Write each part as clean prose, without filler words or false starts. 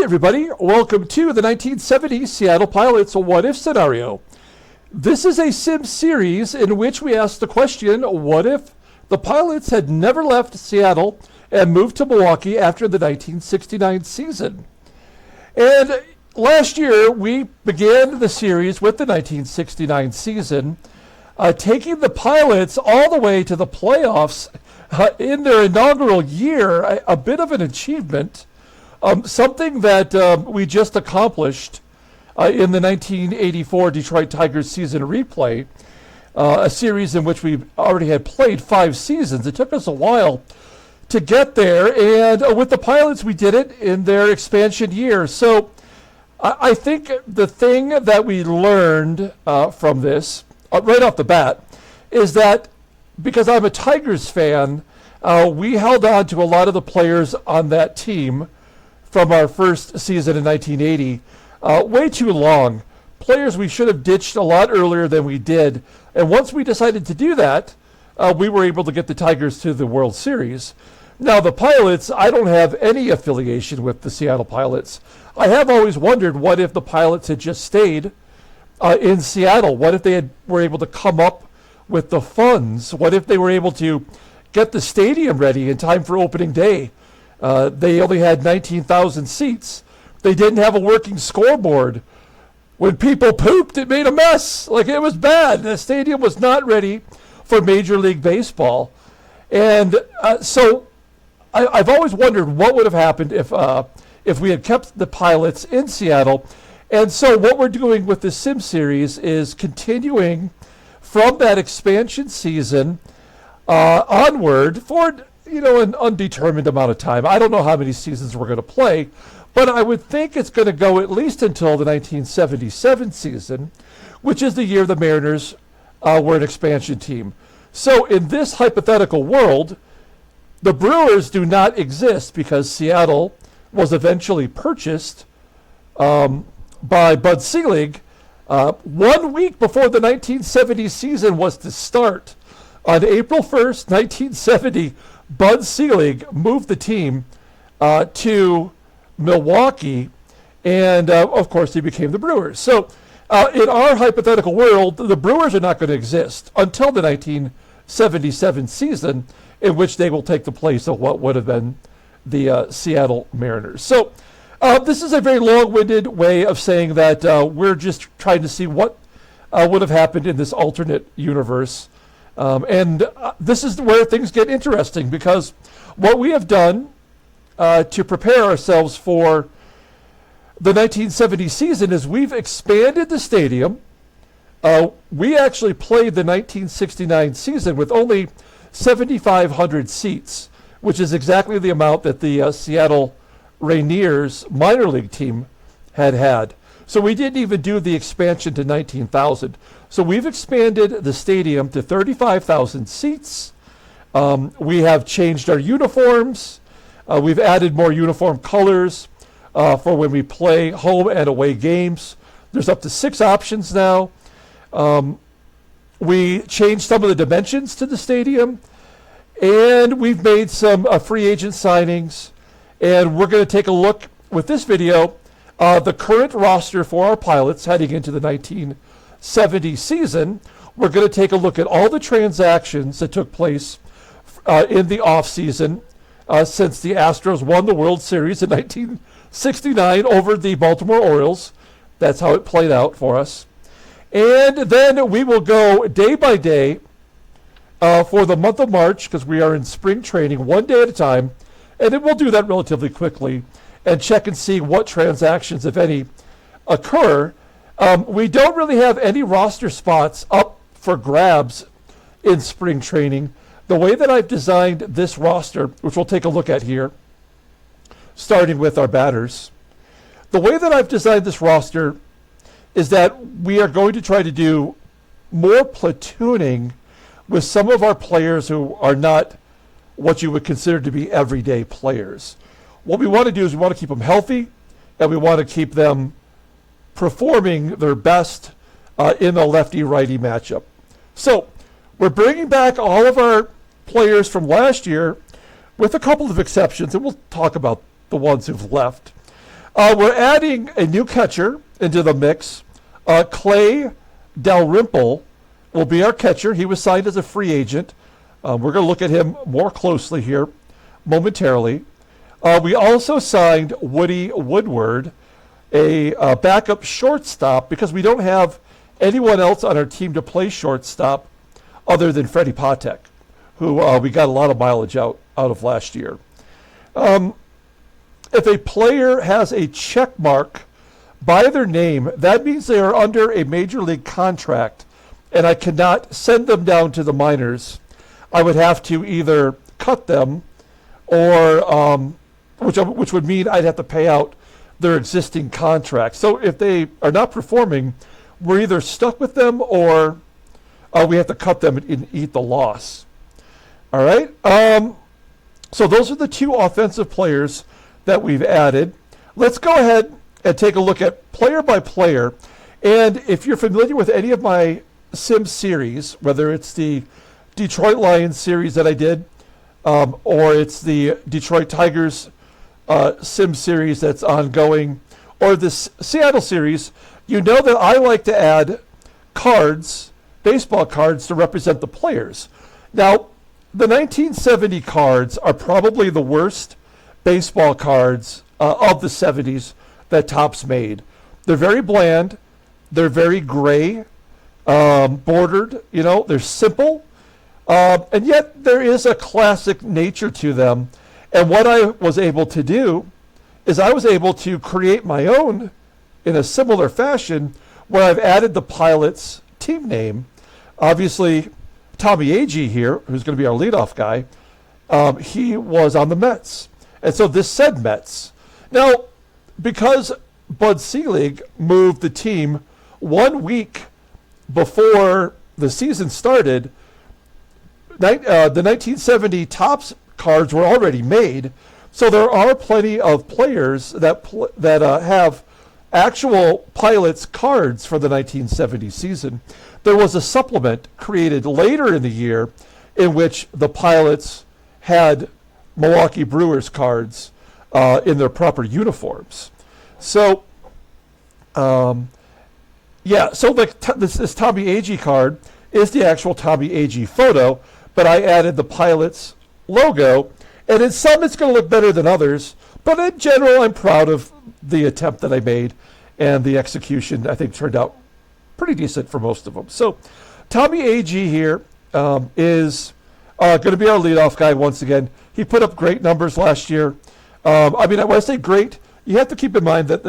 everybody. Welcome to the 1970 Seattle Pilots What If scenario. This is a sim series in which we ask the question, what if the Pilots had never left Seattle and moved to Milwaukee after the 1969 season? And last year, we began the series with the 1969 season, taking the Pilots all the way to the playoffs in their inaugural year, a bit of an achievement. Something that we just accomplished in the 1984 Detroit Tigers season replay, a series in which we already had played 5 seasons. It took us a while to get there, and with the Pilots, we did it in their expansion year. So I think the thing that we learned from this, right off the bat, is that because I'm a Tigers fan, we held on to a lot of the players on that team from our first season in 1980, way too long. Players we should have ditched a lot earlier than we did. And once we decided to do that, we were able to get the Tigers to the World Series. Now, the Pilots, I don't have any affiliation with the Seattle Pilots. I have always wondered, what if the Pilots had just stayed in Seattle? What if they were able to come up with the funds? What if they were able to get the stadium ready in time for opening day? They only had 19,000 seats. They didn't have a working scoreboard. When people pooped, it made a mess. Like, it was bad. The stadium was not ready for Major League Baseball. And so I've always wondered what would have happened if we had kept the Pilots in Seattle. And so what we're doing with this sim series is continuing from that expansion season onward for an undetermined amount of time. I don't know how many seasons we're going to play, but I would think it's going to go at least until the 1977 season, which is the year the Mariners were an expansion team. So in this hypothetical world, the Brewers do not exist because Seattle was eventually purchased by Bud Selig 1 week before the 1970 season was to start. On April 1st, 1970, Bud Selig moved the team to Milwaukee, and of course he became the Brewers. So in our hypothetical world, the Brewers are not going to exist until the 1977 season, in which they will take the place of what would have been the Seattle Mariners. So this is a very long-winded way of saying that we're just trying to see what would have happened in this alternate universe. And this is where things get interesting, because what we have done to prepare ourselves for the 1970 season is we've expanded the stadium. We actually played the 1969 season with only 7,500 seats, which is exactly the amount that the Seattle Rainiers minor league team had. So we didn't even do the expansion to 19,000. So we've expanded the stadium to 35,000 seats. We have changed our uniforms. We've added more uniform colors for when we play home and away games. There's up to 6 options now. We changed some of the dimensions to the stadium. And we've made some free agent signings. And we're going to take a look with this video the current roster for our Pilots heading into the 1970 season. We're going to take a look at all the transactions that took place in the offseason since the Astros won the World Series in 1969 over the Baltimore Orioles. That's how it played out for us. And then we will go day by day for the month of March, because we are in spring training, one day at a time. And then we'll do that relatively quickly and check and see what transactions, if any, occur. We don't really have any roster spots up for grabs in spring training. The way that I've designed this roster, which we'll take a look at here, starting with our batters, the way that I've designed this roster is that we are going to try to do more platooning with some of our players who are not what you would consider to be everyday players. What we want to do is we want to keep them healthy, and we want to keep them performing their best in a lefty-righty matchup. So we're bringing back all of our players from last year, with a couple of exceptions, and we'll talk about the ones who've left. We're adding a new catcher into the mix. Clay Dalrymple will be our catcher. He was signed as a free agent. We're going to look at him more closely here momentarily. We also signed Woody Woodward, a backup shortstop, because we don't have anyone else on our team to play shortstop other than Freddie Patek, who we got a lot of mileage out of last year. If a player has a check mark by their name, that means they are under a major league contract, and I cannot send them down to the minors. I would have to either cut them, or which would mean I'd have to pay out their existing contract. So if they are not performing, we're either stuck with them, or we have to cut them and eat the loss. All right. So those are the two offensive players that we've added. Let's go ahead and take a look at player by player. And if you're familiar with any of my sim series, whether it's the Detroit Lions series that I did, or it's the Detroit Tigers sim series that's ongoing, or this Seattle series, you know that I like to add cards, baseball cards, to represent the players. Now, the 1970 cards are probably the worst baseball cards of the 70s that Topps made. They're very bland. They're very gray, bordered. They're simple. And yet there is a classic nature to them. And what I was able to do is I was able to create my own in a similar fashion, where I've added the Pilots team name. Obviously, Tommy Agee here, who's going to be our leadoff guy, he was on the Mets. And so this said Mets. Now, because Bud Selig moved the team 1 week before the season started, the 1970 Topps cards were already made. So there are plenty of players that have actual Pilots cards for the 1970 season. There was a supplement created later in the year in which the Pilots had Milwaukee Brewers cards in their proper uniforms. So, so this Tommy Agee card is the actual Tommy Agee photo, but I added the Pilots logo, and in some it's going to look better than others, but in general I'm proud of the attempt that I made, and the execution I think turned out pretty decent for most of them. So Tommy Agee here is going to be our leadoff guy once again. He put up great numbers last year. When I say great, you have to keep in mind that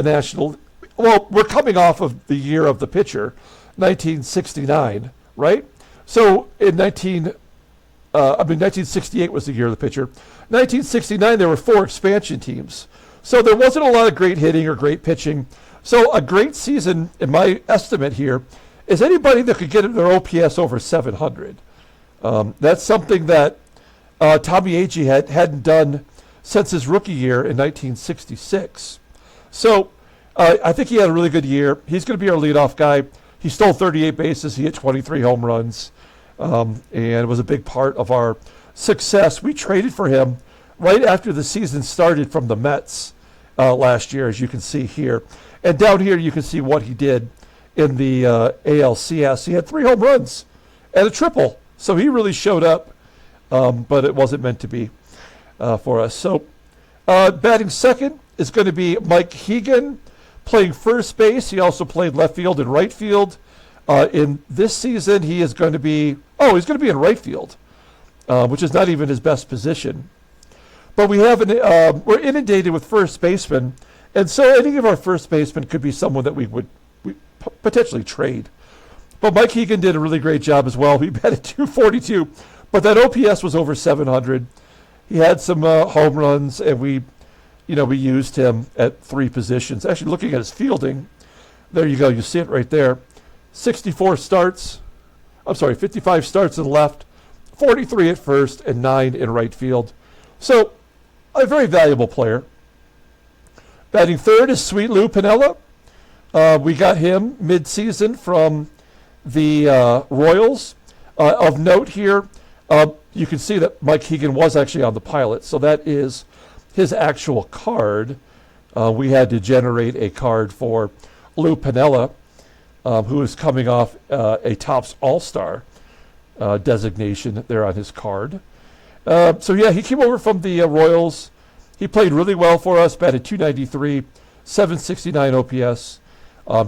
we're coming off of the year of the pitcher, 1969, right? So in 1968 was the year of the pitcher. 1969, there were 4 expansion teams. So there wasn't a lot of great hitting or great pitching. So a great season, in my estimate here, is anybody that could get their OPS over 700. That's something that Tommy Agee hadn't done since his rookie year in 1966. So I think he had a really good year. He's going to be our leadoff guy. He stole 38 bases. He hit 23 home runs, and was a big part of our success. We traded for him right after the season started from the Mets last year, as you can see here. And down here you can see what he did in the ALCS. He had 3 home runs and a triple. So he really showed up, but it wasn't meant to be for us. So batting second is going to be Mike Hegan, playing first base. He also played left field and right field. In this season, he's going to be in right field, which is not even his best position. But we're inundated with first basemen, and so any of our first basemen could be someone that we potentially trade. But Mike Hegan did a really great job as well. He batted .242, but that OPS was over 700. He had some home runs, and we used him at 3 positions. Actually, looking at his fielding, there you go. You see it right there. 55 starts in left, 43 at first, and 9 in right field. So, a very valuable player. Batting third is Sweet Lou Piniella. We got him mid-season from the Royals. Of note here, you can see that Mike Hegan was actually on the Pilot, so that is his actual card. we had to generate a card for Lou Piniella, who is coming off a Topps All-Star designation there on his card. So yeah, he came over from the Royals. He played really well for us, batted .293, 769 OPS.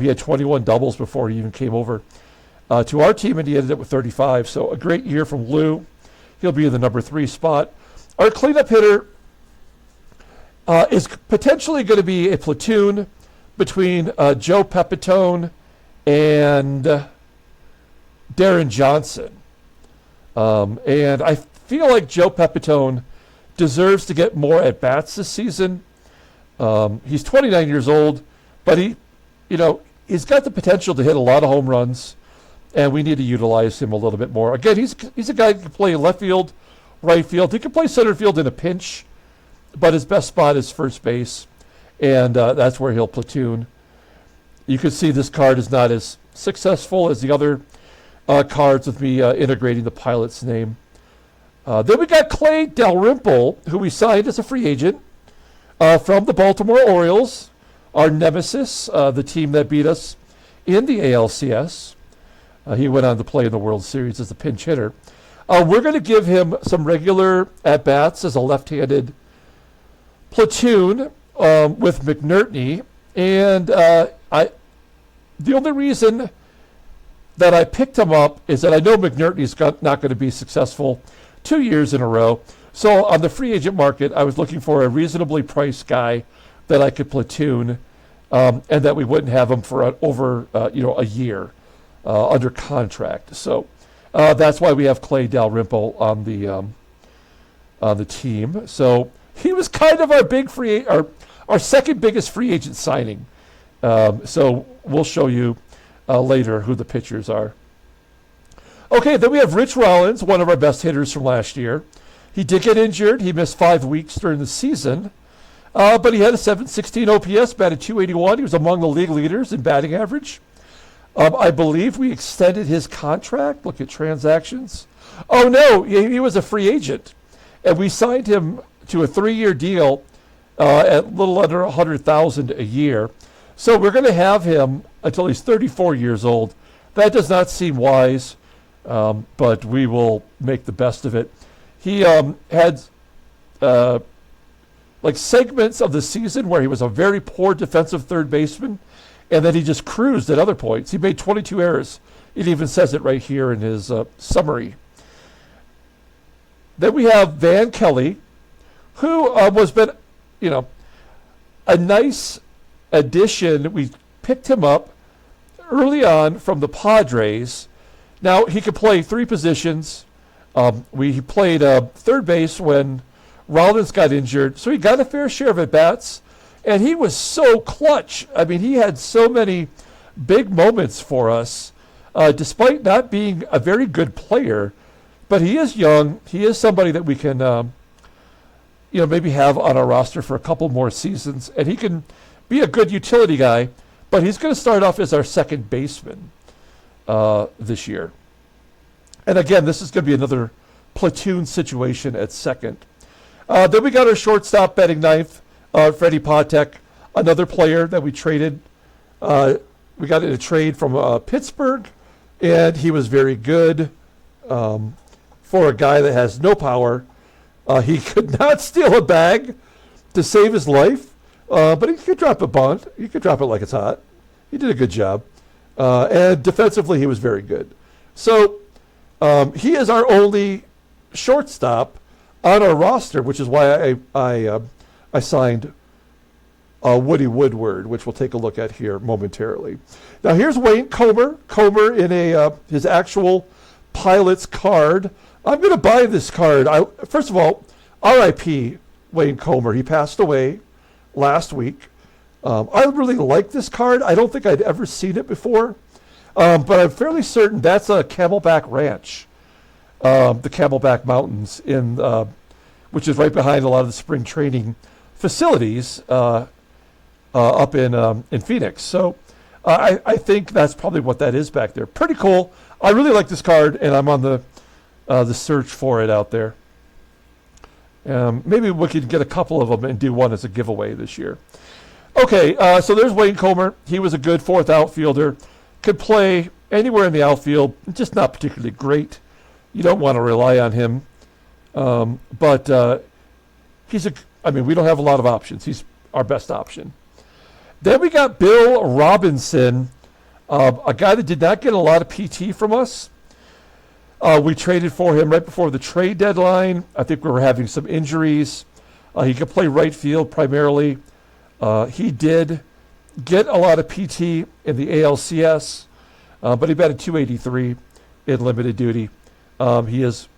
He had 21 doubles before he even came over to our team, and he ended up with 35. So a great year from Lou. He'll be in the number 3 spot. Our cleanup hitter is potentially going to be a platoon between Joe Pepitone and Darren Johnson. And I feel like Joe Pepitone deserves to get more at-bats this season. He's 29 years old, but he's got the potential to hit a lot of home runs, and we need to utilize him a little bit more. Again, he's a guy who can play left field, right field. He can play center field in a pinch, but his best spot is first base, and that's where he'll platoon. You can see this card is not as successful as the other cards with me integrating the pilot's name. Then we got Clay Dalrymple, who we signed as a free agent from the Baltimore Orioles, our nemesis, the team that beat us in the ALCS. He went on to play in the World Series as a pinch hitter. We're going to give him some regular at-bats as a left-handed platoon with McNertney. And the only reason that I picked him up is that I know McNertney's not going to be successful 2 years in a row. So on the free agent market, I was looking for a reasonably priced guy that I could platoon, and that we wouldn't have him for over a year under contract. So that's why we have Clay Dalrymple on the team. So he was kind of our second biggest free agent signing. So we'll show you later who the pitchers are. Okay, then we have Rich Rollins, one of our best hitters from last year. He did get injured. He missed 5 weeks during the season, but he had a 716 OPS, batted .281. He was among the league leaders in batting average. I believe we extended his contract. Look at transactions. Oh, no, he was a free agent, and we signed him to a 3-year deal at a little under $100,000 a year. So we're going to have him until he's 34 years old. That does not seem wise, but we will make the best of it. He had segments of the season where he was a very poor defensive third baseman, and then he just cruised at other points. He made 22 errors. It even says it right here in his summary. Then we have Van Kelly, who was been, a nice addition. We picked him up early on from the Padres. Now, he could play 3 positions. He played third base when Rollins got injured, so he got a fair share of at-bats, and he was so clutch. I mean, he had so many big moments for us, despite not being a very good player. But he is young. He is somebody that we can, maybe have on our roster for a couple more seasons, and he can be a good utility guy, but he's going to start off as our second baseman this year. And again, this is going to be another platoon situation at second. Then we got our shortstop batting ninth, Freddie Patek, another player that we traded. We got in a trade from Pittsburgh, and he was very good for a guy that has no power. He could not steal a bag to save his life, but he could drop a bunt. He could drop it like it's hot. He did a good job. And defensively, he was very good. So he is our only shortstop on our roster, which is why I signed Woody Woodward, which we'll take a look at here momentarily. Now here's Wayne Comer. Comer in his actual Pilot's card. I'm going to buy this card. First of all, R.I.P. Wayne Comer. He passed away last week. I really like this card. I don't think I'd ever seen it before, but I'm fairly certain that's a Camelback Ranch, the Camelback Mountains, which is right behind a lot of the spring training facilities up in Phoenix. So I think that's probably what that is back there. Pretty cool. I really like this card, and I'm on the search for it out there. Maybe we could get a couple of them and do one as a giveaway this year. Okay, so there's Wayne Comer. He was a good fourth outfielder. Could play anywhere in the outfield, just not particularly great. You don't want to rely on him. But we don't have a lot of options. He's our best option. Then we got Bill Robinson, a guy that did not get a lot of PT from us. We traded for him right before the trade deadline. I think we were having some injuries. He could play right field primarily. He did get a lot of PT in the ALCS, but he batted .283 in limited duty. He's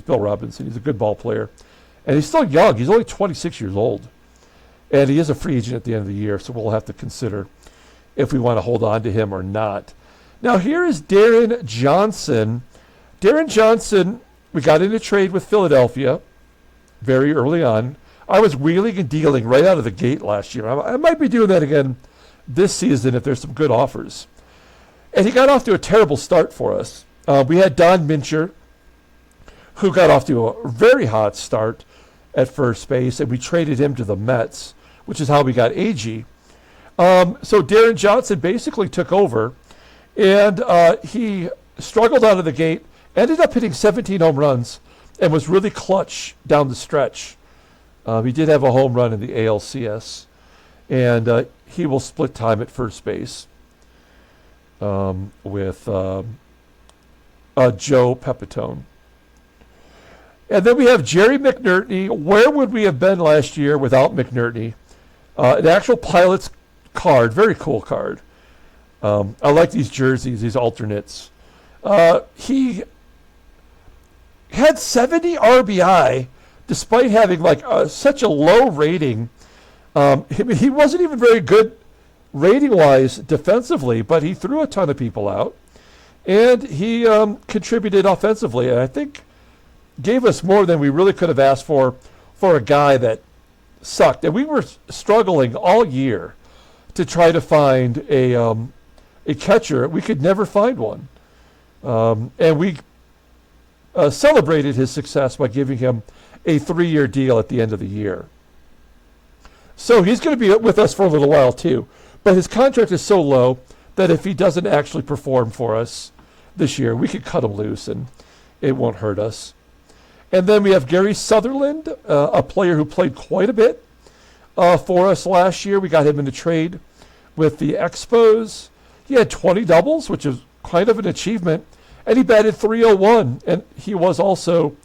Bill Robinson. He's a good ball player. And he's still young. He's only 26 years old. And he is a free agent at the end of the year, so we'll have to consider if we want to hold on to him or not. Now, here is Darren Johnson. Darren Johnson, we got in a trade with Philadelphia very early on. I was wheeling and dealing right out of the gate last year. I might be doing that again this season if there's some good offers. And he got off to a terrible start for us. We had Don Mincher, who got off to a very hot start at first base, and we traded him to the Mets, which is how we got Agee. So Darren Johnson basically took over, and he struggled out of the gate, ended up hitting 17 home runs, and was really clutch down the stretch. He did have a home run in the ALCS, and he will split time at first base with Joe Pepitone. And then we have Jerry McNertney. Where would we have been last year without McNertney? An actual Pilot's card, very cool card. I like these jerseys, these alternates. He had 70 RBI despite having such a low rating. He wasn't even very good rating-wise defensively, but he threw a ton of people out. And he contributed offensively, and I think gave us more than we really could have asked for a guy that sucked. And we were struggling all year to try to find a catcher. We could never find one. And we celebrated his success by giving him a 3-year deal at the end of the year. So he's going to be with us for a little while too. But his contract is so low that if he doesn't actually perform for us this year, we could cut him loose and it won't hurt us. And then we have Gary Sutherland, a player who played quite a bit for us last year. We got him in a trade with the Expos. He had 20 doubles, which is kind of an achievement, and he batted .301. And he was also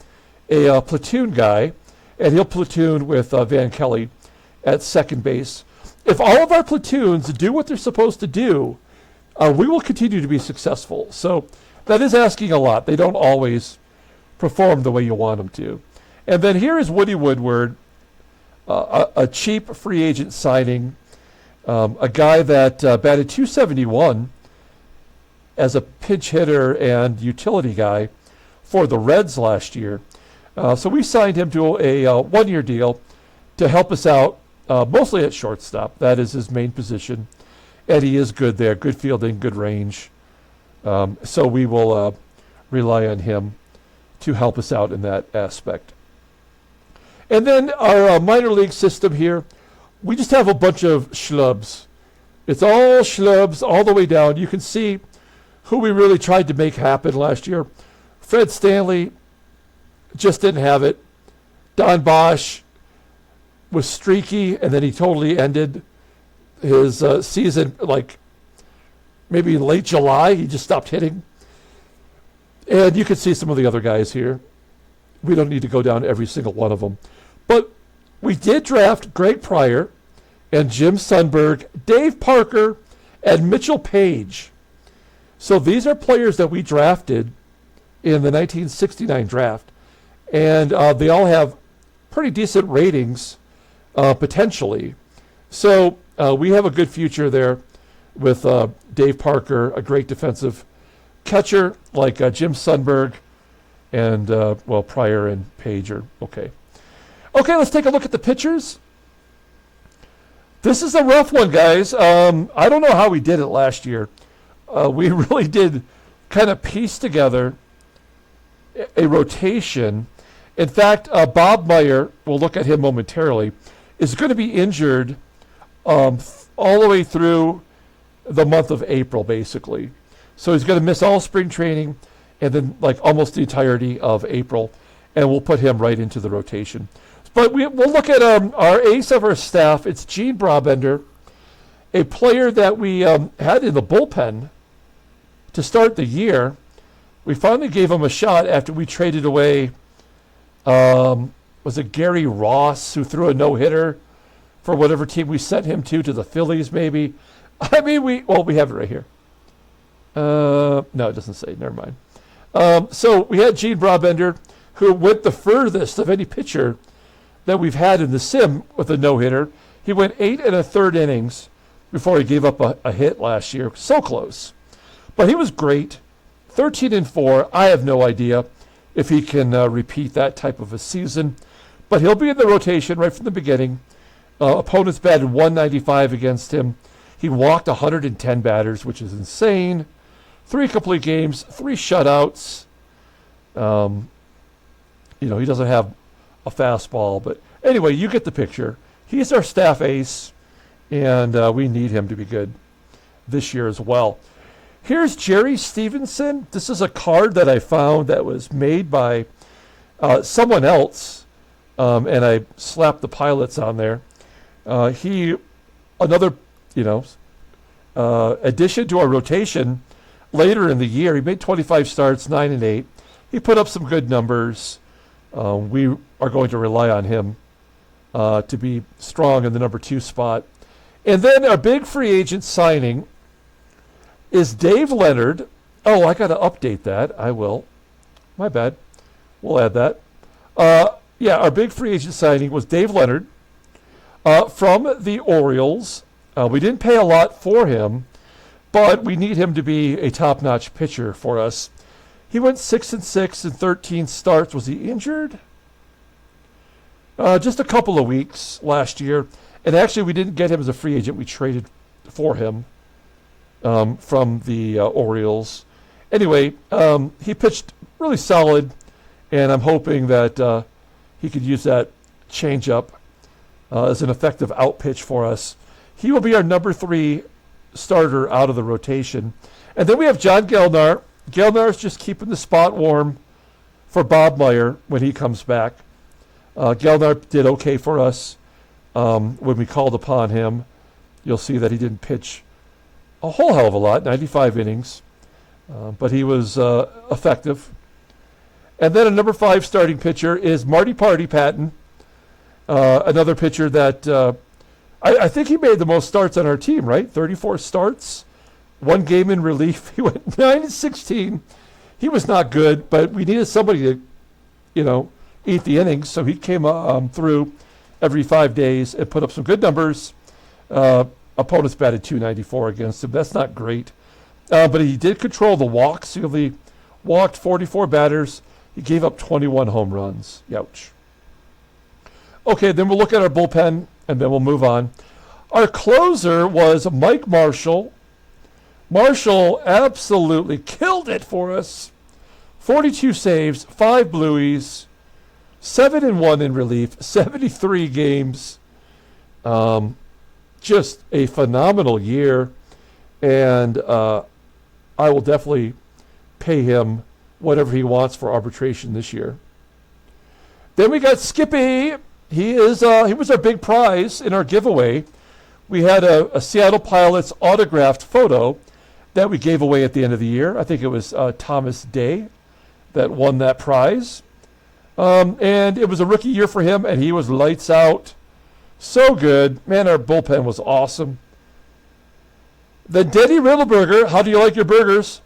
a platoon guy, and he'll platoon with Van Kelly at second base. If all of our platoons do what they're supposed to do, we will continue to be successful. So that is asking a lot. They don't always perform the way you want them to. And then here is Woody Woodward, a cheap free agent signing, a guy that batted .271 as a pinch hitter and utility guy for the Reds last year. So we signed him to a one-year deal to help us out, mostly at shortstop. That is his main position. And he is good there, good fielding, good range. So we will rely on him to help us out in that aspect. And then our minor league system here, we just have a bunch of schlubs. It's all schlubs all the way down. You can see who we really tried to make happen last year. Fred Stanley just didn't have it. Don Bosch was streaky, and then he totally ended his season maybe in late July. He just stopped hitting. And you can see some of the other guys here. We don't need to go down every single one of them. But we did draft Greg Pryor and Jim Sundberg, Dave Parker, and Mitchell Page. So these are players that we drafted in the 1969 draft. And they all have pretty decent ratings, potentially. So we have a good future there with Dave Parker, a great defensive catcher like Jim Sundberg, and Pryor and Page are okay. Okay, let's take a look at the pitchers. This is a rough one, guys. I don't know how we did it last year. We really did kind of piece together a rotation. In fact, Bob Meyer, we'll look at him momentarily, is going to be injured all the way through the month of April, basically. So he's going to miss all spring training and then like almost the entirety of April, and we'll put him right into the rotation. But we'll look at our ace of our staff. It's Gene Brabender, a player that we had in the bullpen to start the year. We finally gave him a shot after we traded away, was it Gary Ross, who threw a no-hitter for whatever team we sent him to the Phillies, maybe. I mean, we have it right here. No, it doesn't say. Never mind. So we had Gene Brabender, who went the furthest of any pitcher that we've had in the sim with a no-hitter. He went 8 1/3 innings before he gave up a hit last year. So close. But he was great. 13-4. I have no idea if he can repeat that type of a season. But he'll be in the rotation right from the beginning. Opponents batted 195 against him. He walked 110 batters, which is insane. 3 complete games, 3 shutouts. He doesn't have a fastball. But anyway, you get the picture. He's our staff ace, and we need him to be good this year as well. Here's Jerry Stevenson. This is a card that I found that was made by someone else, and I slapped the Pilots on there. Another addition to our rotation later in the year. He made 25 starts, 9-8. He put up some good numbers. We are going to rely on him to be strong in the number 2 spot. And then our big free agent signing is Dave Leonard. Oh, I got to update that. I will. My bad. We'll add that. Our big free agent signing was Dave Leonard from the Orioles. We didn't pay a lot for him, but we need him to be a top-notch pitcher for us. He went 6-6 in 13 starts. Was he injured? Just a couple of weeks last year. And actually, we didn't get him as a free agent. We traded for him from the Orioles. Anyway, he pitched really solid, and I'm hoping that he could use that changeup as an effective out pitch for us. He will be our number 3 starter out of the rotation. And then we have John Gelnar. Gelnar's just keeping the spot warm for Bob Meyer when he comes back. Gelnar did okay for us when we called upon him. You'll see that he didn't pitch a whole hell of a lot, 95 innings, but he was effective. And then a number 5 starting pitcher is Marty Party Patton, another pitcher that I think he made the most starts on our team, right? 34 starts, 1 game in relief. He went 9-16. He was not good, but we needed somebody to, eat the innings. So he came through every 5 days and put up some good numbers. Opponents batted 294 against him. That's not great. But he did control the walks. He only walked 44 batters. He gave up 21 home runs. Youch. Okay, then we'll look at our bullpen, and then we'll move on. Our closer was Mike Marshall. Marshall absolutely killed it for us. 42 saves, 5 blueys, 7-1 in relief, 73 games. Just a phenomenal year, and I will definitely pay him whatever he wants for arbitration this year. Then we got Skippy. He was our big prize in our giveaway. We had a Seattle Pilots autographed photo that we gave away at the end of the year. I think it was Thomas Day that won that prize. And it was a rookie year for him, and he was lights out. So good. Man, our bullpen was awesome. Then Denny Riddleberger. How do you like your burgers?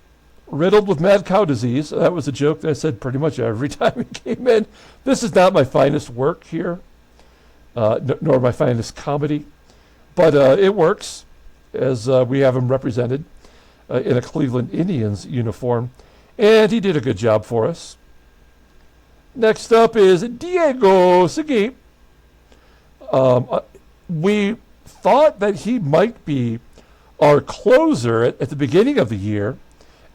Riddled with mad cow disease. That was a joke that I said pretty much every time he came in. This is not my finest work here, nor my finest comedy. But it works, as we have him represented in a Cleveland Indians uniform. And he did a good job for us. Next up is Diego Segui. We thought that he might be our closer at the beginning of the year,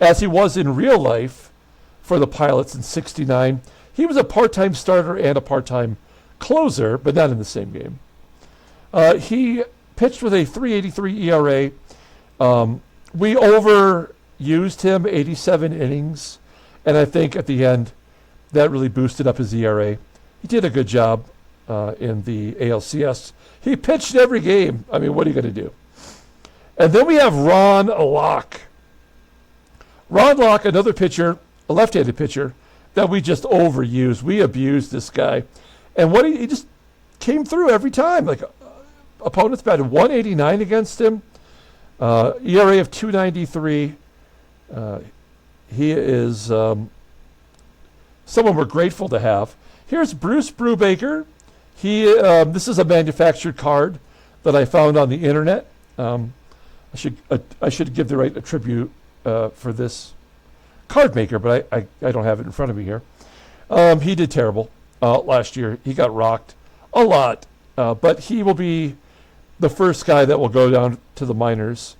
as he was in real life for the Pilots in '69. He was a part-time starter and a part-time closer, but not in the same game. He pitched with a 3.83 ERA. We overused him, 87 innings, and I think at the end that really boosted up his ERA. He did a good job in the ALCS. He pitched every game. I mean, what are you going to do? And then we have Ron Locke. Ron Locke, another pitcher, a left-handed pitcher, that we just overused. We abused this guy. And what he just came through every time. Like, opponents batted 189 against him. ERA of 2.93. He is someone we're grateful to have. Here's Bruce Brubaker. This is a manufactured card that I found on the internet. I should give the right attribute for this card maker, but I don't have it in front of me here. He did terrible last year. He got rocked a lot, but he will be the first guy that will go down to the minors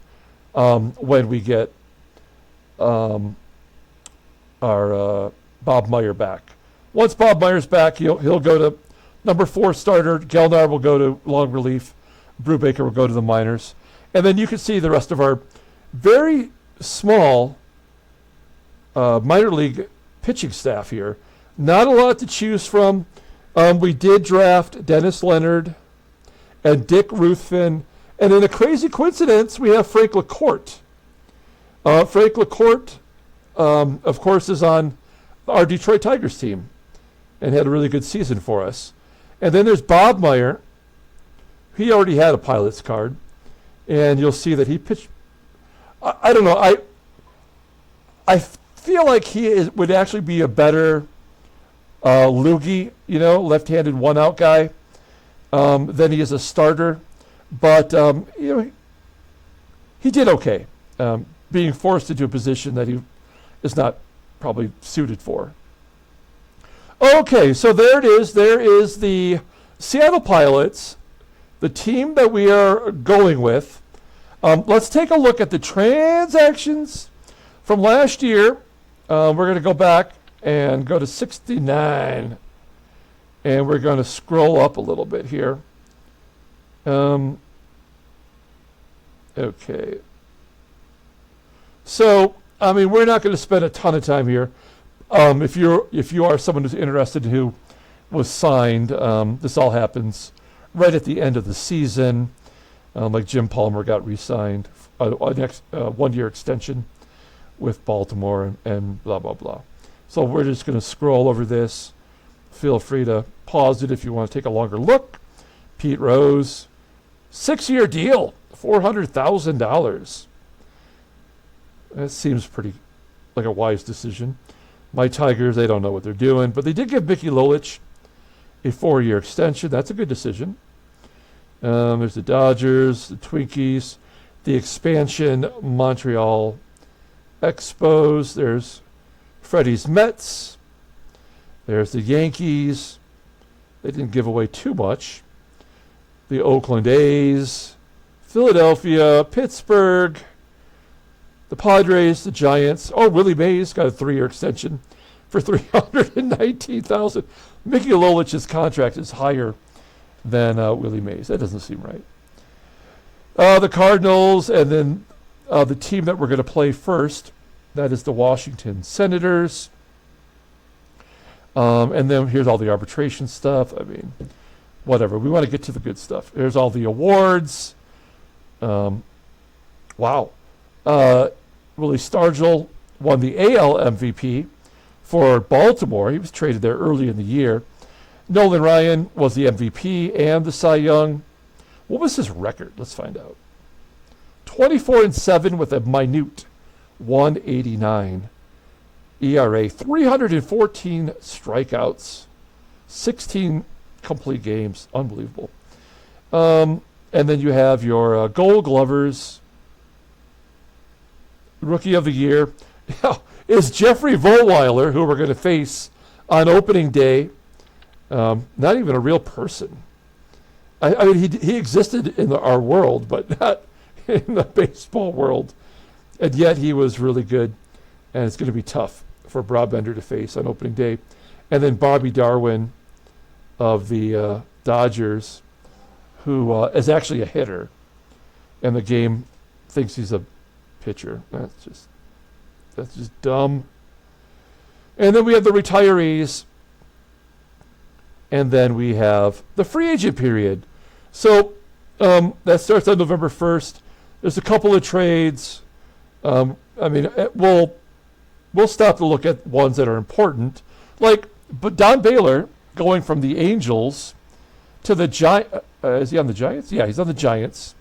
when we get our Bob Meyer back. Once Bob Meyer's back, he'll go to number 4 starter. Gelnar will go to long relief. Brubaker will go to the minors. And then you can see the rest of our very small minor league pitching staff here. Not a lot to choose from. We did draft Dennis Leonard and Dick Ruthven. And in a crazy coincidence, we have Frank LaCourte. Frank LaCourte, of course, is on our Detroit Tigers team and had a really good season for us. And then there's Bob Meyer. He already had a Pilots card. And you'll see that he pitched. I don't know. I feel like he would actually be a better loogie, left-handed one-out guy than he is a starter. But he did okay, being forced into a position that he is not probably suited for. Okay, so there it is. There is the Seattle Pilots, the team that we are going with. Let's take a look at the transactions from last year. We're going to go back and go to 69. And we're going to scroll up a little bit here. Okay. So, I mean, we're not going to spend a ton of time here. If you are someone who's interested who was signed, this all happens right at the end of the season. Like Jim Palmer got re-signed, a 1-year extension with Baltimore and blah, blah, blah. So we're just going to scroll over this. Feel free to pause it if you want to take a longer look. Pete Rose, 6-year deal, $400,000. That seems pretty like a wise decision. My Tigers, they don't know what they're doing, but they did give Mickey Lolich a 4-year extension. That's a good decision. There's the Dodgers, the Twinkies, the expansion Montreal Expos. There's Freddie's Mets. There's the Yankees. They didn't give away too much. The Oakland A's, Philadelphia, Pittsburgh, the Padres, the Giants. Oh, Willie Mays got a 3-year extension for $319,000. Mickey Lolich's contract is higher than Willie Mays. That doesn't seem right. The Cardinals, and then the team that we're going to play first, that is the Washington Senators. And then here's all the arbitration stuff. I mean, whatever. We want to get to the good stuff. There's all the awards. Wow. Willie Stargell won the AL MVP for Baltimore. He was traded there early in the year. Nolan Ryan was the MVP and the Cy Young. What was his record? Let's find out. 24-7 with a minute 1.89 ERA, 314 strikeouts, 16 complete games. Unbelievable. And then you have your Gold Glovers. Rookie of the Year is Jeffrey Vollweiler, who we're going to face on opening day. Not even a real person. I mean, he existed in our world, but not in the baseball world. And yet he was really good. And it's going to be tough for Broadbender to face on opening day. And then Bobby Darwin of the Dodgers, who is actually a hitter. and the game thinks he's a pitcher. That's just dumb. And then we have the retirees, and then we have the free agent period. So that starts on November 1st. There's a couple of trades. We'll stop to look at ones that are important. But Don Baylor going from the Angels to the Giants. Is he on the Giants? Yeah, he's on the Giants.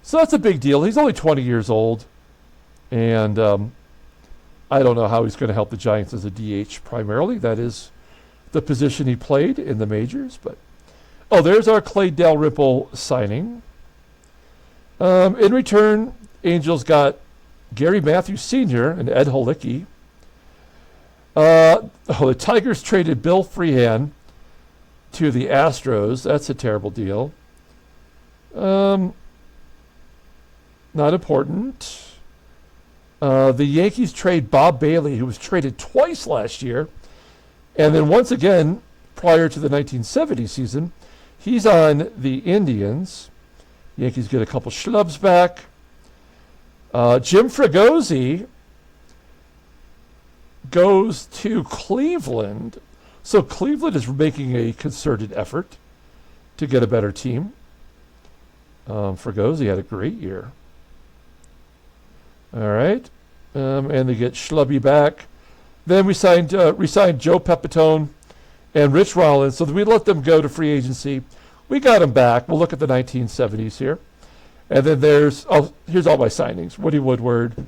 So that's a big deal. He's only 20 years old. And I don't know how he's going to help the Giants as a DH primarily. That is the position he played in the majors. But there's our Clay Dalrymple signing. In return, Angels got Gary Matthews Sr. and Ed Halicki. The Tigers traded Bill Freehan to the Astros. That's a terrible deal. Not important. The Yankees trade Bob Bailey, who was traded twice last year. And then once again, prior to the 1970 season, he's on the Indians. Yankees get a couple schlubs back. Jim Fregosi goes to Cleveland. So Cleveland is making a concerted effort to get a better team. Fregosi had a great year. All right. And they get Schlubby back. Then we re-signed Joe Pepitone and Rich Rollins. So we let them go to free agency. We got them back. We'll look at the 1970s here. And then here's all my signings. Woody Woodward,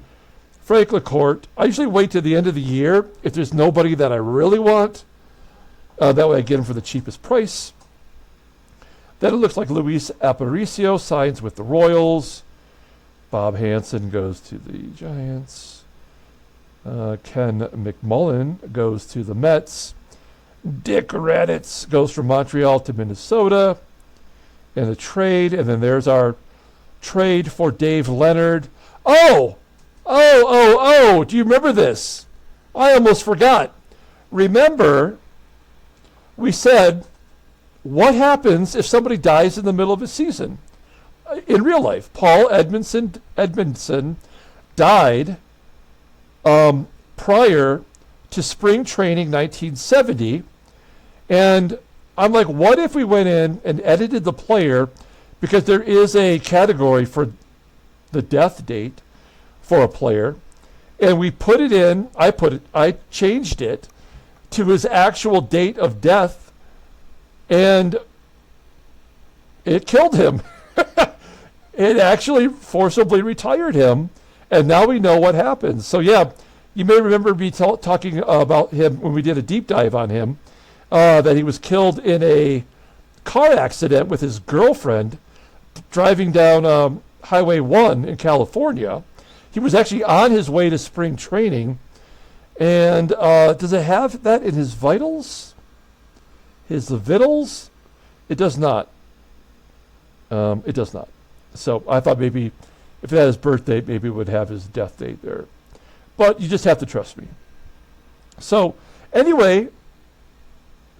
Frank LaCourte. I usually wait to the end of the year if there's nobody that I really want. That way I get them for the cheapest price. Then it looks like Luis Aparicio signs with the Royals. Bob Hansen goes to the Giants. Ken McMullen goes to the Mets. Dick Raditz goes from Montreal to Minnesota in a trade. And then there's our trade for Dave Leonard. Oh! Do you remember this? I almost forgot. Remember, we said, what happens if somebody dies in the middle of a season? In real life, Paul Edmondson died prior to spring training 1970. And I'm like, what if we went in and edited the player, because there is a category for the death date for a player, and we put it in, I changed it to his actual date of death, and it killed him. It actually forcibly retired him, and now we know what happens. So yeah, you may remember me talking about him when we did a deep dive on him, that he was killed in a car accident with his girlfriend driving down Highway 1 in California. He was actually on his way to spring training. And does it have that in his vitals? His vitals? It does not. It does not. So I thought maybe if it had his birth date, maybe it would have his death date there. But you just have to trust me. So anyway,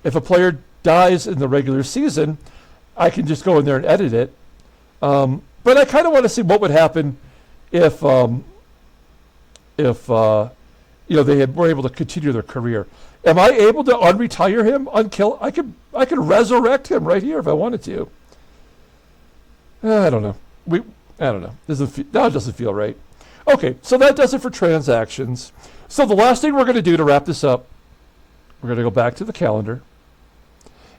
if a player dies in the regular season, I can just go in there and edit it. But I kind of want to see what would happen if they were able to continue their career. Am I able to unretire him, unkill? I could resurrect him right here if I wanted to. I don't know. I don't know. That doesn't feel right. Okay, so that does it for transactions. So the last thing we're going to do to wrap this up, we're going to go back to the calendar.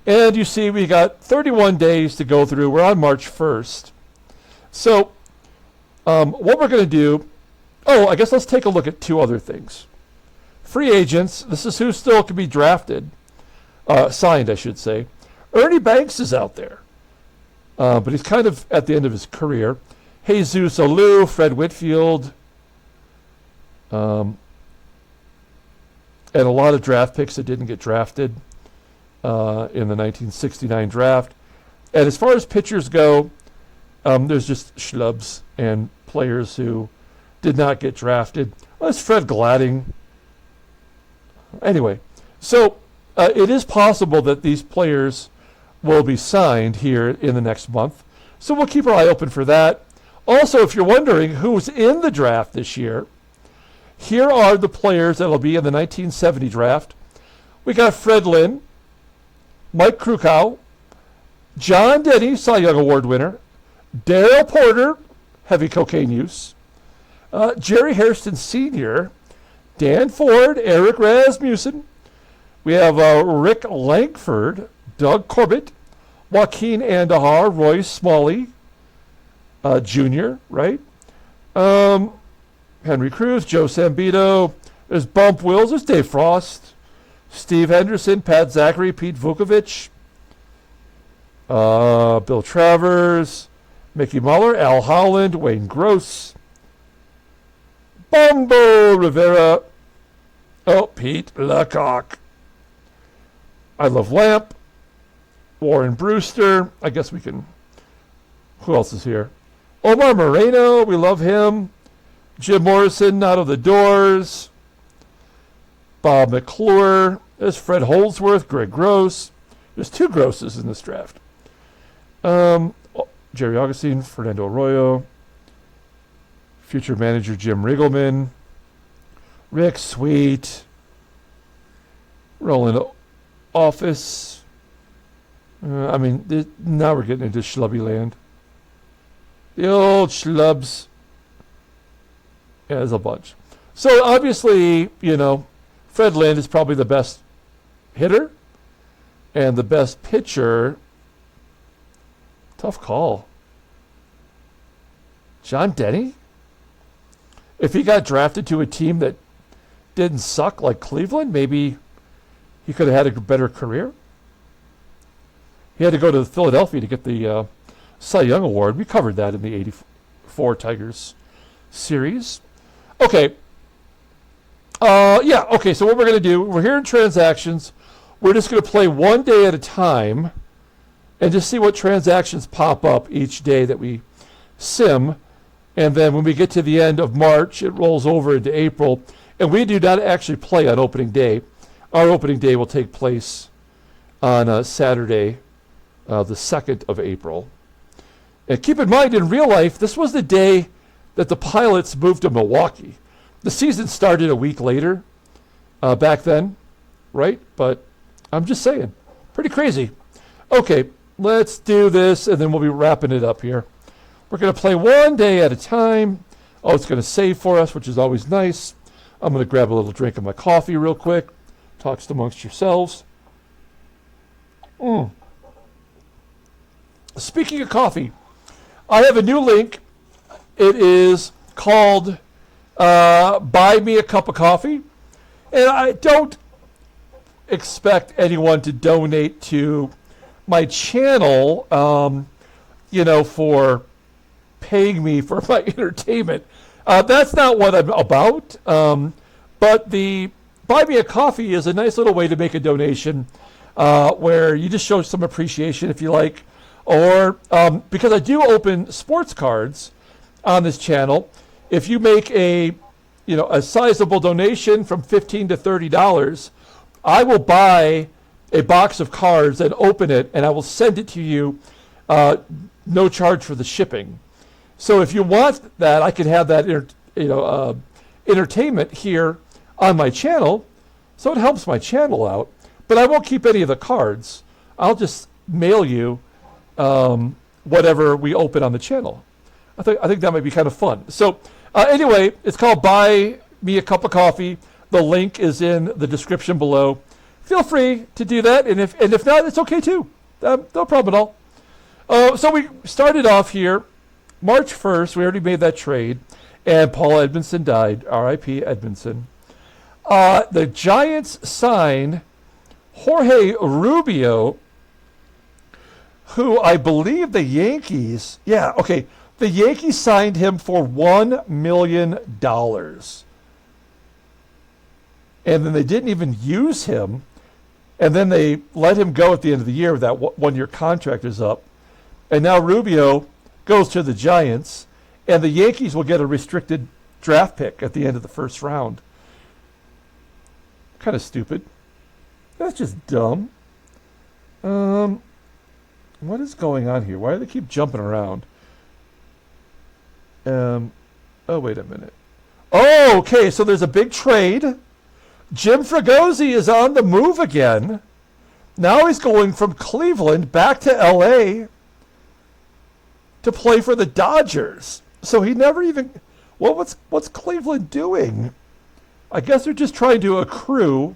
And you see we got 31 days to go through. We're on March 1st. So what we're going to do, I guess let's take a look at two other things. Free agents, this is who still can be drafted, signed, I should say. Ernie Banks is out there, but he's kind of at the end of his career. Jesus Alou, Fred Whitfield, and a lot of draft picks that didn't get drafted in the 1969 draft. And as far as pitchers go, there's just schlubs and players who did not get drafted. That's Fred Gladding. Anyway, so it is possible that these players will be signed here in the next month. So we'll keep our eye open for that. Also, if you're wondering who's in the draft this year, here are the players that will be in the 1970 draft. We got Fred Lynn, Mike Krukow, John Denny, Cy Young Award winner, Darrell Porter, heavy cocaine use, Jerry Hairston Sr., Dan Ford, Eric Rasmussen. We have Rick Langford, Doug Corbett, Joaquin Andahar, Roy Smalley Jr., right? Henry Cruz, Joe Sambito. There's Bump Wills. There's Dave Frost, Steve Henderson, Pat Zachary, Pete Vukovich, Bill Travers, Mickey Muller, Al Holland, Wayne Gross, Bumbo Rivera, Pete Lecoq. I Love Lamp, Warren Brewster. I guess we can. Who else is here? Omar Moreno. We love him. Jim Morrison, Out of the Doors. Bob McClure. There's Fred Holdsworth, Greg Gross. There's 2 Grosses in this draft. Jerry Augustine, Fernando Arroyo. Future manager Jim Riggleman. Rick Sweet. Roland Office. Now we're getting into schlubby land. The old schlubs. Yeah, there's a bunch. So obviously, Fred Lynn is probably the best hitter and the best pitcher. Tough call. John Denny? If he got drafted to a team that didn't suck like Cleveland, maybe he could have had a better career. He had to go to Philadelphia to get the Cy Young Award. We covered that in the 84 Tigers series. Okay. So what we're going to do, we're here in transactions. We're just going to play one day at a time and just see what transactions pop up each day that we sim. And then when we get to the end of March, it rolls over into April. And we do not actually play on opening day. Our opening day will take place on Saturday, the 2nd of April. And keep in mind, in real life, this was the day that the Pilots moved to Milwaukee. The season started a week later back then, right? But I'm just saying, pretty crazy. Okay, let's do this, and then we'll be wrapping it up here. We're going to play one day at a time. Oh, it's going to save for us, which is always nice. I'm going to grab a little drink of my coffee real quick. Talks amongst yourselves. Speaking of coffee, I have a new link. It is called Buy Me a Cup of Coffee. And I don't expect anyone to donate to my channel, for paying me for my entertainment. That's not what I'm about. But the Buy Me a Coffee is a nice little way to make a donation where you just show some appreciation if you like. Or because I do open sports cards on this channel, if you make a sizable donation from $15 to $30, I will buy a box of cards and open it, and I will send it to you, no charge for the shipping. So if you want that, I can have that entertainment here on my channel, so it helps my channel out. But I won't keep any of the cards. I'll just mail you whatever we open on the channel. I think that might be kind of fun. So anyway, it's called Buy Me a Cup of Coffee. The link is in the description below. Feel free to do that, and if not, it's okay too. No problem at all. So we started off here, March 1st. We already made that trade, and Paul Edmondson died. R.I.P. Edmondson. The Giants signed Jorge Rubio, who I believe the Yankees. The Yankees signed him for $1 million. And then they didn't even use him. And then they let him go at the end of the year. That one-year contract is up. And now Rubio goes to the Giants. And the Yankees will get a restricted draft pick at the end of the first round. Kind of stupid. That's just dumb. What is going on here? Why do they keep jumping around? Oh, wait a minute. Oh, okay, so there's a big trade. Jim Fregosi is on the move again. Now he's going from Cleveland back to L.A. to play for the Dodgers. So he never even... Well, what's Cleveland doing? I guess they're just trying to accrue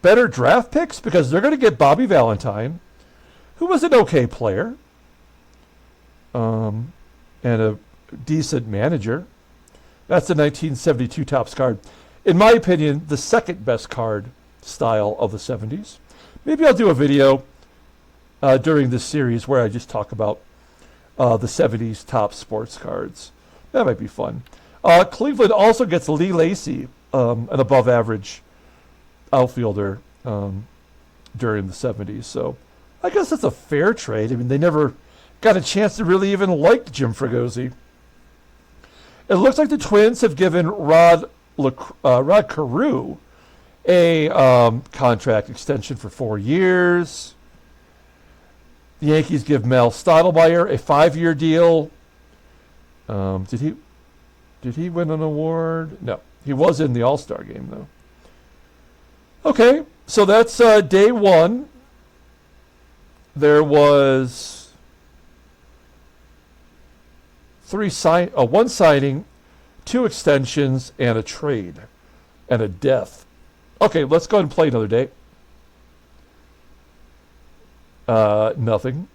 better draft picks because they're going to get Bobby Valentine, who was an okay player, and a decent manager. That's the 1972 Topps card. In my opinion, the second best card style of the 70s. Maybe I'll do a video during this series where I just talk about the 70s top sports cards. That might be fun. Cleveland also gets Lee Lacy, an above-average outfielder during the 70s. So I guess that's a fair trade. I mean, they never got a chance to really even like Jim Fregosi. It looks like the Twins have given Rod Carew a contract extension for 4 years. The Yankees give Mel Stottlemyre a 5-year deal. Did he win an award? No. He was in the All-Star game, though. Okay, so that's day one. There was one signing, 2 extensions, and a trade, and a death. Okay, let's go ahead and play another day. Nothing.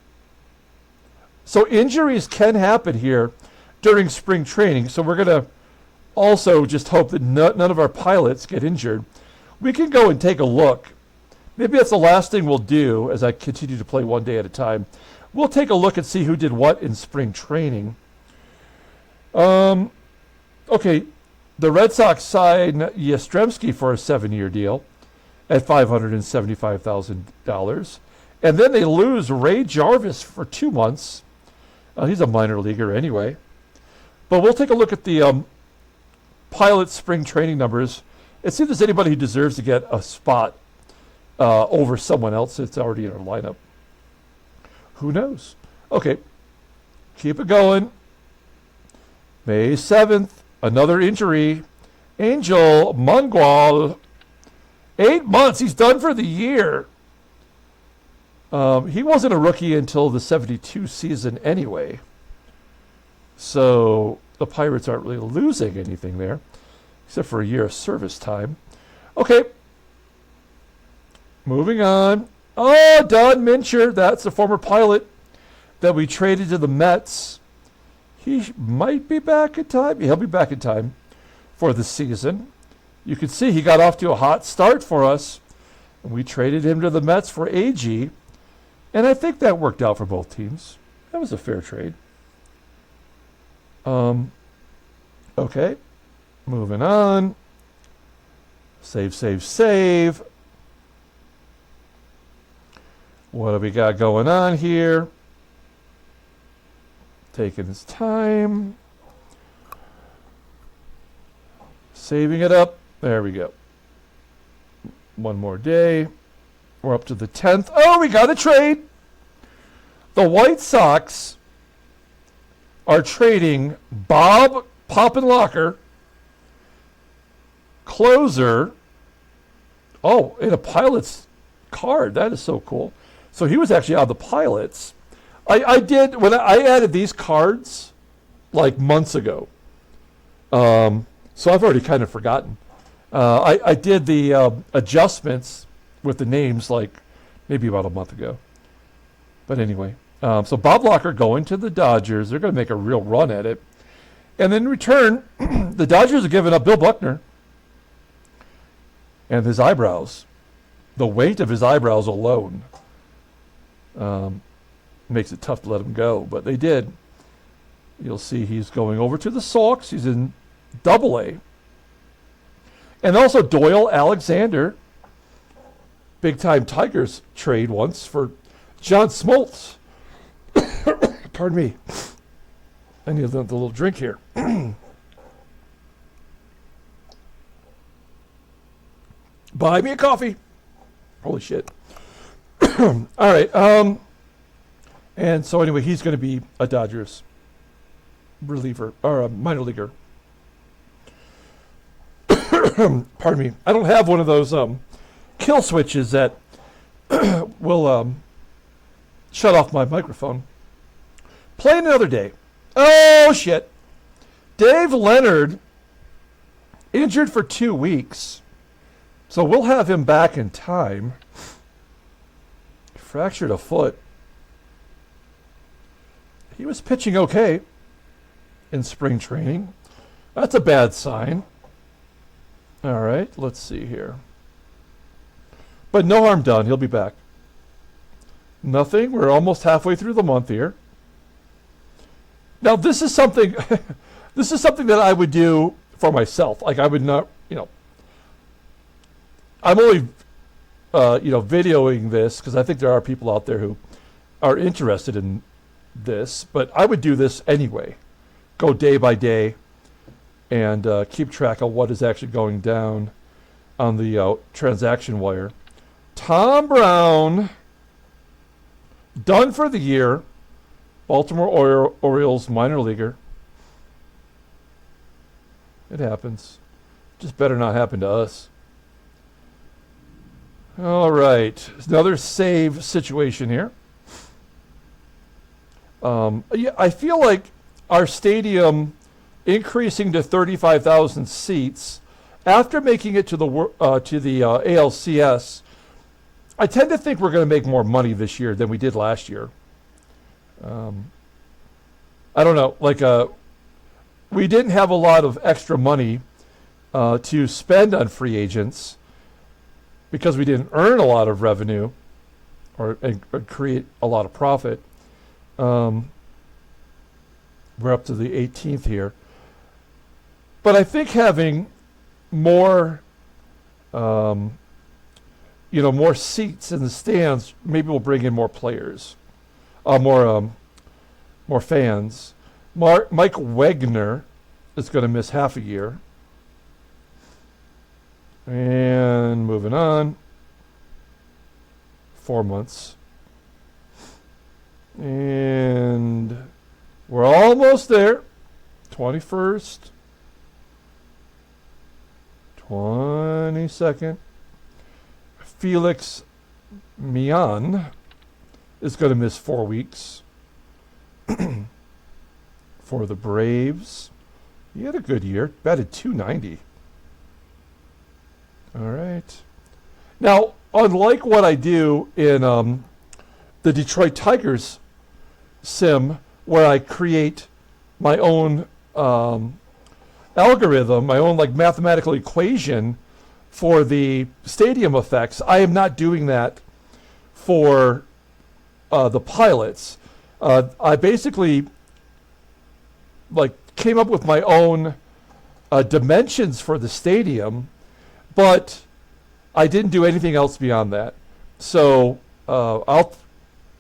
So injuries can happen here during spring training, so we're going to also just hope that none of our pilots get injured. We can go and take a look. Maybe that's the last thing we'll do as I continue to play one day at a time. We'll take a look and see who did what in spring training. Okay, the Red Sox signed Yastrzemski for a 7-year deal at $575,000. And then they lose Ray Jarvis for 2 months. He's a minor leaguer anyway. But we'll take a look at the pilot spring training numbers and see if there's anybody who deserves to get a spot over someone else that's already in our lineup. Who knows? Okay, keep it going. May 7th, another injury. Angel Mangual, 8 months. He's done for the year. He wasn't a rookie until the 72 season anyway. So the Pirates aren't really losing anything there, except for a year of service time. Okay. Moving on. Oh, Don Mincher. That's the former pilot that we traded to the Mets. He might be back in time. He'll be back in time for the season. You can see he got off to a hot start for us. And we traded him to the Mets for AG. And I think that worked out for both teams. That was a fair trade. Okay. Moving on. Save, save, save. What do we got going on here? Taking his time. Saving it up. There we go. One more day. We're up to the 10th. Oh, we got a trade. The White Sox are trading Bob Poppenlocker, closer. Oh, in a Pilot's card. That is so cool. So he was actually on the Pilots. I did, when I added these cards like months ago. So I've already kind of forgotten. I did the adjustments with the names like maybe about a month ago. But anyway, so Bob Locker going to the Dodgers. They're going to make a real run at it. And in return, the Dodgers are giving up Bill Buckner and his eyebrows. The weight of his eyebrows alone makes it tough to let him go, but they did. You'll see he's going over to the Sox. He's in Double-A. And also Doyle Alexander, big-time Tigers trade once for John Smoltz. Pardon me. I need the little drink here. Buy me a coffee. Holy shit. All right. And so anyway, he's going to be a Dodgers reliever or a minor leaguer. Pardon me. I don't have one of those kill switches that will shut off my microphone. Play another day. Oh, shit. Dave Leonard injured for 2 weeks. So we'll have him back in time. Fractured a foot. He was pitching okay in spring training. That's a bad sign. All right, let's see here. But no harm done. He'll be back. Nothing. We're almost halfway through the month here. Now, this is something this is something that I would do for myself. Like, I would not, I'm only videoing this because I think there are people out there who are interested in this, but I would do this anyway. Go day by day and keep track of what is actually going down on the transaction wire. Tom Brown, done for the year. Baltimore Orioles minor leaguer. It happens. Just better not happen to us. All right. Another save situation here. I feel like our stadium increasing to 35,000 seats after making it to the ALCS. I tend to think we're going to make more money this year than we did last year. I don't know. We didn't have a lot of extra money to spend on free agents because we didn't earn a lot of revenue or create a lot of profit. We're up to the 18th here. But I think having more, more seats in the stands, maybe we'll bring in more players, more fans. Mike Wagner is going to miss half a year. And moving on. 4 months. And we're almost there. 21st. 22nd. Felix Mian is going to miss 4 weeks. For the Braves. He had a good year. Batted .290. All right. Now, unlike what I do in the Detroit Tigers sim, where I create my own algorithm, my own mathematical equation for the stadium effects, I am not doing that for the pilots. I basically came up with my own dimensions for the stadium, but I didn't do anything else beyond that. So I'll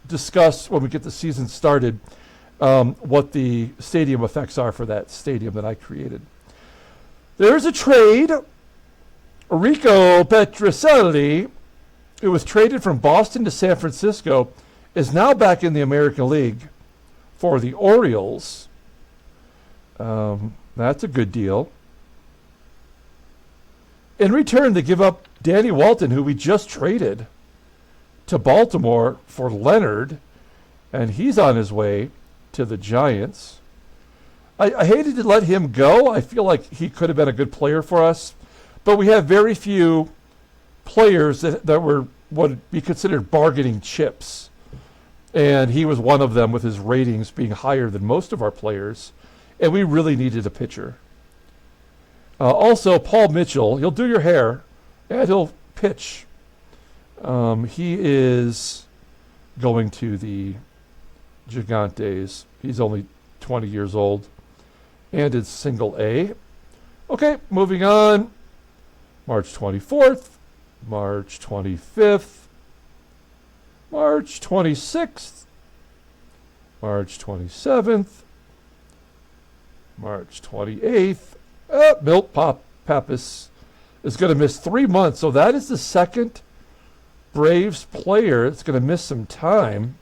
discuss when we get the season started what the stadium effects are for that stadium that I created. There's a trade. Rico Petrocelli, who was traded from Boston to San Francisco, is now back in the American League for the Orioles. That's a good deal. In return, they give up Danny Walton, who we just traded to Baltimore for Leonard, and he's on his way to the Giants. I hated to let him go. I feel like he could have been a good player for us, but we have very few players that were what would be considered bargaining chips, and he was one of them with his ratings being higher than most of our players. And we really needed a pitcher. Also, Paul Mitchell, he'll do your hair, and he'll pitch. He is going to the Gigantes. He's only 20 years old, and it's single A. Okay, moving on. March 24th, March 25th, March 26th, March 27th, March 28th, Milt Pappas is going to miss 3 months. So that is the second Braves player that's going to miss some time.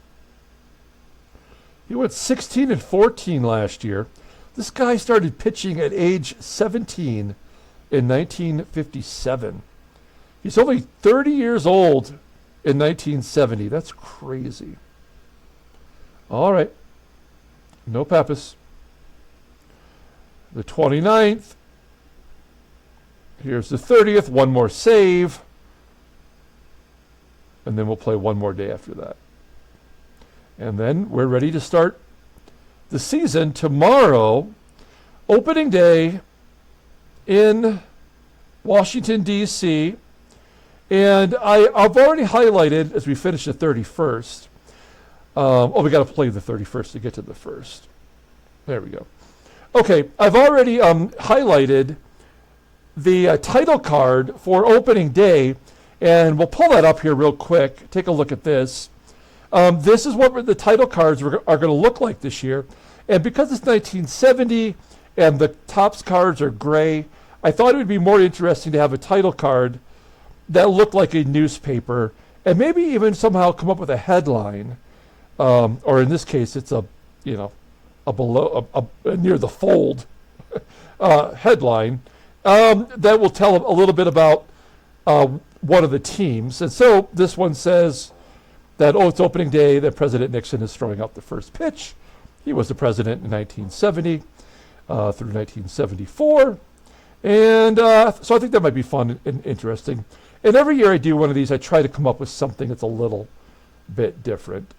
He went 16-14 last year. This guy started pitching at age 17 in 1957. He's only 30 years old in 1970. That's crazy. All right. No Pappas. The 29th. Here's the 30th. One more save. And then we'll play one more day after that. And then we're ready to start the season tomorrow. Opening day in Washington, D.C. And I've already highlighted, as we finish the 31st. We got to play the 31st to get to the 1st. There we go. Okay, I've already highlighted the title card for opening day, and we'll pull that up here real quick. Take a look at this. This is what the title cards are going to look like this year. And because it's 1970 and the Topps cards are gray, I thought it would be more interesting to have a title card that looked like a newspaper, and maybe even somehow come up with a headline, or in this case, it's a below a near the fold headline that will tell a little bit about one of the teams. And so this one says that it's opening day, that President Nixon is throwing out the first pitch. He was the president in 1970 through 1974, and so I think that might be fun and interesting. And every year I do one of these, I try to come up with something that's a little bit different.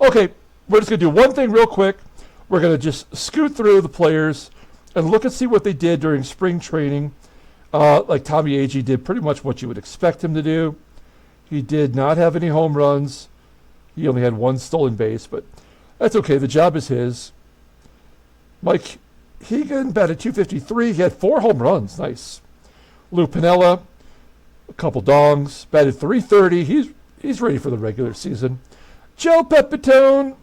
Okay, we're just going to do one thing real quick. We're going to just scoot through the players and look and see what they did during spring training. Like Tommy Agee did pretty much what you would expect him to do. He did not have any home runs. He only had one stolen base, but that's okay. The job is his. Mike Hegan batted .253. He had 4 home runs. Nice. Lou Piniella, a couple dongs, batted .330. He's ready for the regular season. Joe Pepitone,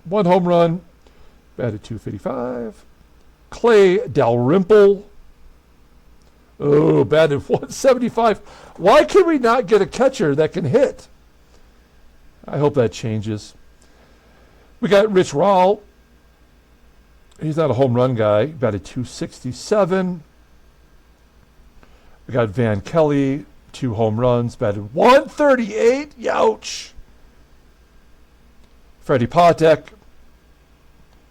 1 home run, batted .255. Clay Dalrymple, batted .175. Why can we not get a catcher that can hit? I hope that changes. We got Rich Rahl. He's not a home run guy. Batted .267. We got Van Kelly, 2 home runs, batted .138. Youch. Freddie Patek,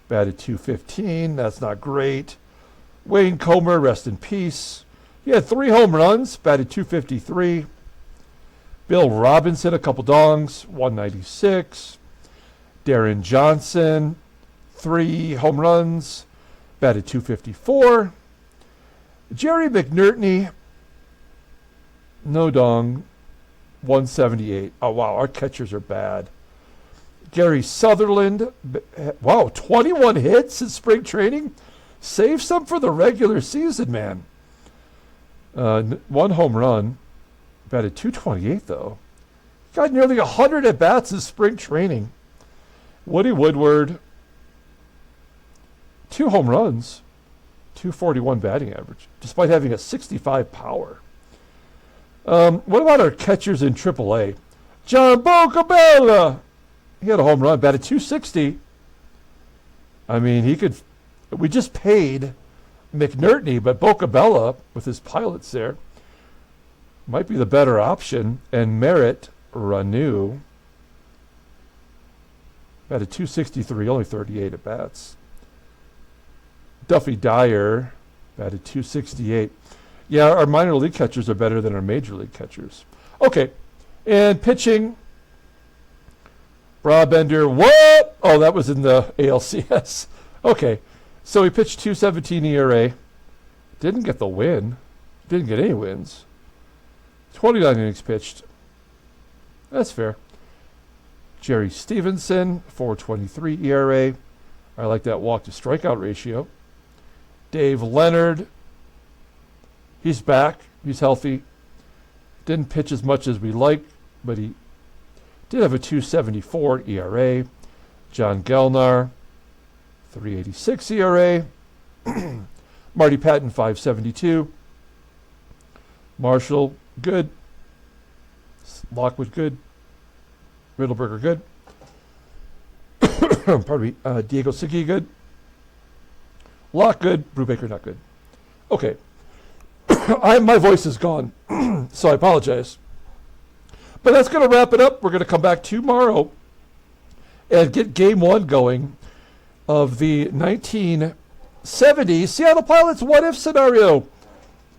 batted .215. That's not great. Wayne Comer, rest in peace. He had 3 home runs, batted .253. Bill Robinson, a couple dongs, .196. Darren Johnson, 3 home runs, batted .254. Jerry McNertney, no dong, .178. Oh, wow, our catchers are bad. Gary Sutherland, 21 hits in spring training. Save some for the regular season, man. 1 home run, batted .228, though. Got nearly 100 at-bats in spring training. Woody Woodward, 2 home runs, .241 batting average, despite having a 65 power. What about our catchers in AAA? John Bocabella. He had a home run, batted .260. I mean, he could. We just paid McNertney, but Bocabella, with his pilots there, might be the better option. And Merritt Ranu, batted .263, only 38 at bats. Duffy Dyer, batted .268. Yeah, our minor league catchers are better than our major league catchers. Okay, and pitching. Brabender, what? Oh, that was in the ALCS. Okay, so he pitched .217 ERA. Didn't get the win. Didn't get any wins. 29 innings pitched. That's fair. Jerry Stevenson, .423 ERA. I like that walk to strikeout ratio. Dave Leonard, he's back. He's healthy. Didn't pitch as much as we like, but he did have a .274 ERA. John Gelnar, .386 ERA. Marty Patton, .572. Marshall, good. Lockwood, good. Riddleberger, good. Pardon me. Diego Siggy, good. Locke good, Brubaker not good. Okay. My voice is gone, so I apologize. But that's going to wrap it up. We're going to come back tomorrow and get game one going of the 1970 Seattle Pilots what-if scenario.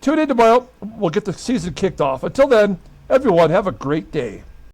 Tune in tomorrow. We'll get the season kicked off. Until then, everyone, have a great day.